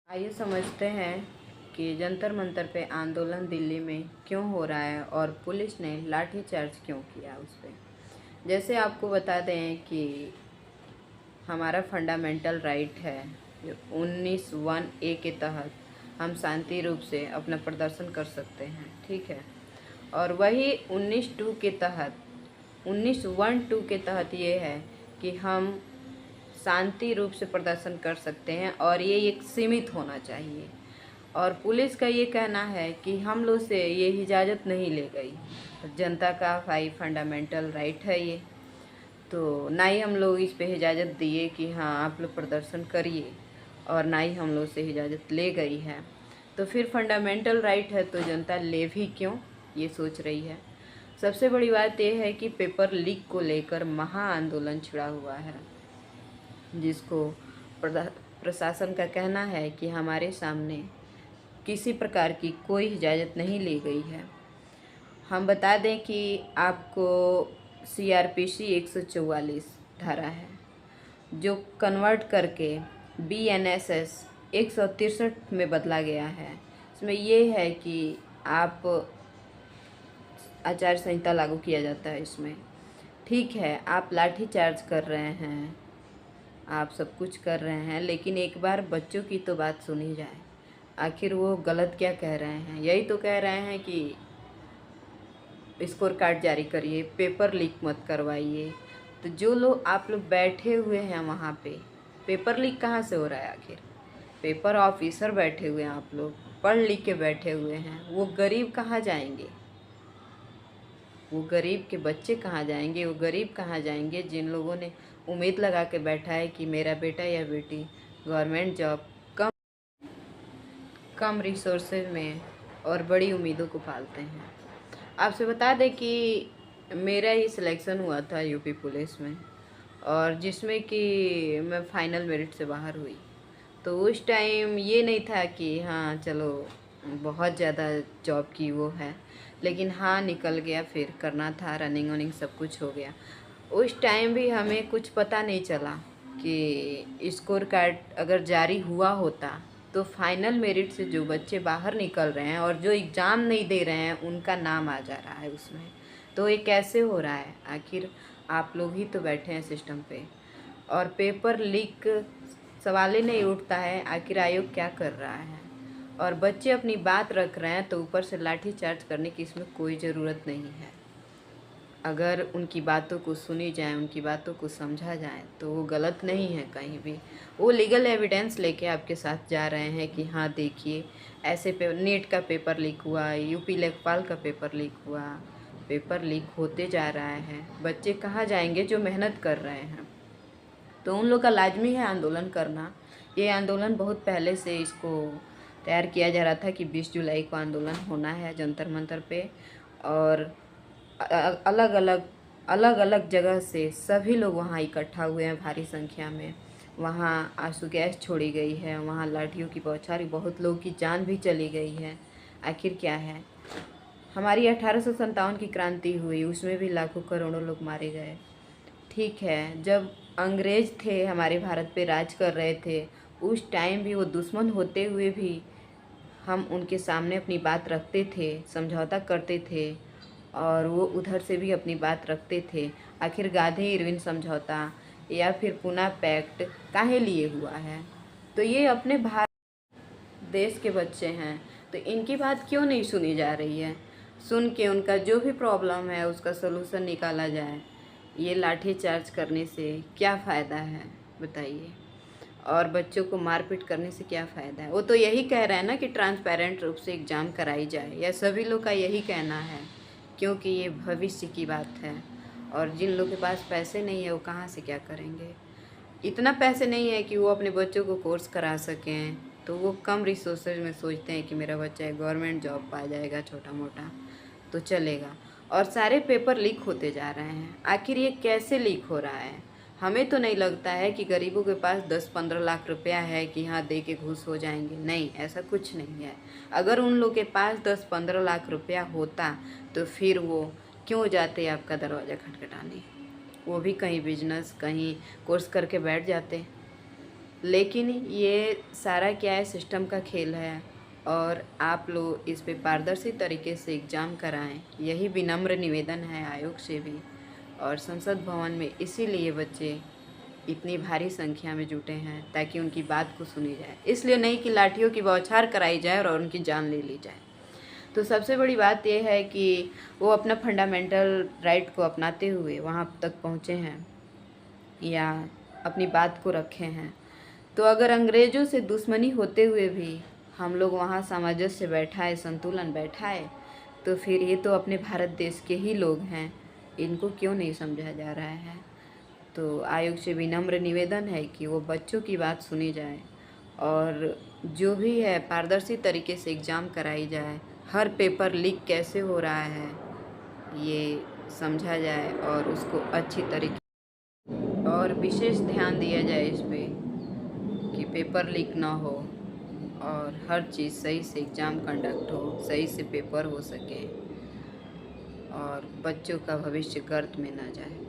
आइए समझते हैं कि जंतर मंतर पे आंदोलन दिल्ली में क्यों हो रहा है और पुलिस ने लाठीचार्ज क्यों किया उस पर। जैसे आपको बता दें कि हमारा फंडामेंटल राइट है 19(1)(a) के तहत हम शांति रूप से अपना प्रदर्शन कर सकते हैं, ठीक है। और वही 19(2) के तहत 19(1)(2) के तहत ये है कि हम शांति रूप से प्रदर्शन कर सकते हैं और ये एक सीमित होना चाहिए। और पुलिस का ये कहना है कि हम लोग से ये इजाज़त नहीं ले गई। जनता का भाई फंडामेंटल राइट है ये, तो ना ही हम लोग इस पे इजाज़त दिए कि हाँ आप लोग प्रदर्शन करिए, और ना ही हम लोग से इजाज़त ले गई है। तो फिर फंडामेंटल राइट है तो जनता ले भी क्यों, ये सोच रही है। सबसे बड़ी बात यह है कि पेपर लीक को लेकर महा आंदोलन छिड़ा हुआ है, जिसको प्रशासन का कहना है कि हमारे सामने किसी प्रकार की कोई इजाज़त नहीं ली गई है। हम बता दें कि आपको CRPC 144 धारा है, जो कन्वर्ट करके BNSS 163 में बदला गया है। इसमें ये है कि आप आचार संहिता लागू किया जाता है इसमें, ठीक है। आप लाठीचार्ज कर रहे हैं, आप सब कुछ कर रहे हैं, लेकिन एक बार बच्चों की तो बात सुनी जाए। आखिर वो गलत क्या कह रहे हैं? यही तो कह रहे हैं कि स्कोर कार्ड जारी करिए, पेपर लीक मत करवाइए। तो जो लोग आप लोग बैठे हुए हैं वहाँ पे, पेपर लीक कहाँ से हो रहा है? आखिर पेपर ऑफिसर बैठे हुए हैं, आप लोग पढ़ लिख के बैठे हुए हैं, वो गरीब कहाँ जाएंगे? वो गरीब के बच्चे कहाँ जाएंगे? वो गरीब कहाँ जाएंगे जिन लोगों ने उम्मीद लगा के बैठा है कि मेरा बेटा या बेटी गवर्नमेंट जॉब कम रिसोर्सेज में और बड़ी उम्मीदों को पालते हैं। आपसे बता दें कि मेरा ही सिलेक्शन हुआ था यूपी पुलिस में, और जिसमें कि मैं फाइनल मेरिट से बाहर हुई। तो उस टाइम ये नहीं था कि हाँ चलो बहुत ज़्यादा जॉब की वो है, लेकिन हाँ निकल गया, फिर करना था, रनिंग वनिंग सब कुछ हो गया। उस टाइम भी हमें कुछ पता नहीं चला कि स्कोर कार्ड अगर जारी हुआ होता तो फाइनल मेरिट से जो बच्चे बाहर निकल रहे हैं और जो एग्ज़ाम नहीं दे रहे हैं उनका नाम आ जा रहा है उसमें। तो ये कैसे हो रहा है? आखिर आप लोग ही तो बैठे हैं सिस्टम पे, और पेपर लीक सवाल ही नहीं उठता है। आखिर आयोग क्या कर रहा है? और बच्चे अपनी बात रख रहे हैं तो ऊपर से लाठी चार्ज करने की इसमें कोई ज़रूरत नहीं है। अगर उनकी बातों को सुनी जाए, उनकी बातों को समझा जाए तो वो गलत नहीं है कहीं भी। वो लीगल एविडेंस लेके आपके साथ जा रहे हैं कि हाँ देखिए ऐसे पे नीट का पेपर लीक हुआ, यूपी लेखपाल का पेपर लीक हुआ, पेपर लीक होते जा रहा है। बच्चे कहाँ जाएंगे जो मेहनत कर रहे हैं? तो उन लोग का लाजमी है आंदोलन करना। ये आंदोलन बहुत पहले से इसको तैयार किया जा रहा था कि 20 जुलाई को आंदोलन होना है जंतर मंतर पे, और अलग अलग जगह से सभी लोग वहाँ इकट्ठा हुए हैं भारी संख्या में। वहाँ आंसू गैस छोड़ी गई है, वहाँ लाठियों की बौछारी, बहुत लोगों की जान भी चली गई है। आखिर क्या है? हमारी 1857 की क्रांति हुई, उसमें भी लाखों करोड़ों लोग मारे गए, ठीक है। जब अंग्रेज थे हमारे भारत पे राज कर रहे थे, उस टाइम भी वो दुश्मन होते हुए भी हम उनके सामने अपनी बात रखते थे, समझौता करते थे, और वो उधर से भी अपनी बात रखते थे। आखिर गांधी इरविन समझौता या फिर पूना पैक्ट काहे लिए हुआ है? तो ये अपने भारत देश के बच्चे हैं, तो इनकी बात क्यों नहीं सुनी जा रही है? सुन के उनका जो भी प्रॉब्लम है उसका सलूशन निकाला जाए। ये लाठी चार्ज करने से क्या फ़ायदा है बताइए? और बच्चों को मारपीट करने से क्या फ़ायदा है? वो तो यही कह रहे हैं ना कि ट्रांसपेरेंट रूप से एग्ज़ाम कराई जाए, या सभी लोग का यही कहना है, क्योंकि ये भविष्य की बात है। और जिन लोग के पास पैसे नहीं है वो कहाँ से क्या करेंगे? इतना पैसे नहीं है कि वो अपने बच्चों को कोर्स करा सकें, तो वो कम रिसोर्सेज में सोचते हैं कि मेरा बच्चा एक गवर्नमेंट जॉब पा जाएगा छोटा मोटा तो चलेगा। और सारे पेपर लीक होते जा रहे हैं। आखिर ये कैसे लीक हो रहा है? हमें तो नहीं लगता है कि गरीबों के पास 10-15 लाख रुपया है कि हाँ दे के घूस हो जाएंगे। नहीं, ऐसा कुछ नहीं है। अगर उन लोग के पास 10-15 लाख रुपया होता तो फिर वो क्यों जाते आपका दरवाज़ा खटखटाने? वो भी कहीं बिजनेस, कहीं कोर्स करके बैठ जाते। लेकिन ये सारा क्या है, सिस्टम का खेल है और आप लोग इस पे पारदर्शी तरीके से एग्ज़ाम कराएं, यही विनम्र निवेदन है आयोग से भी। और संसद भवन में इसीलिए बच्चे इतनी भारी संख्या में जुटे हैं ताकि उनकी बात को सुनी जाए, इसलिए नहीं कि लाठियों की बौछार कराई जाए और उनकी जान ले ली जाए। तो सबसे बड़ी बात यह है कि वो अपना फंडामेंटल राइट को अपनाते हुए वहाँ तक पहुँचे हैं या अपनी बात को रखे हैं। तो अगर अंग्रेज़ों से दुश्मनी होते हुए भी हम लोग वहाँ सामंजस्य बैठाए, संतुलन बैठाए, तो फिर ये तो अपने भारत देश के ही लोग हैं, इनको क्यों नहीं समझा जा रहा है। तो आयोग से विनम्र निवेदन है कि वो बच्चों की बात सुनी जाए और जो भी है पारदर्शी तरीके से एग्ज़ाम कराई जाए, हर पेपर लीक कैसे हो रहा है ये समझा जाए और उसको अच्छी तरीके और विशेष ध्यान दिया जाए इस पे कि पेपर लीक ना हो और हर चीज़ सही से एग्ज़ाम कंडक्ट हो, सही से पेपर हो सके और बच्चों का भविष्य गर्त में ना जाए।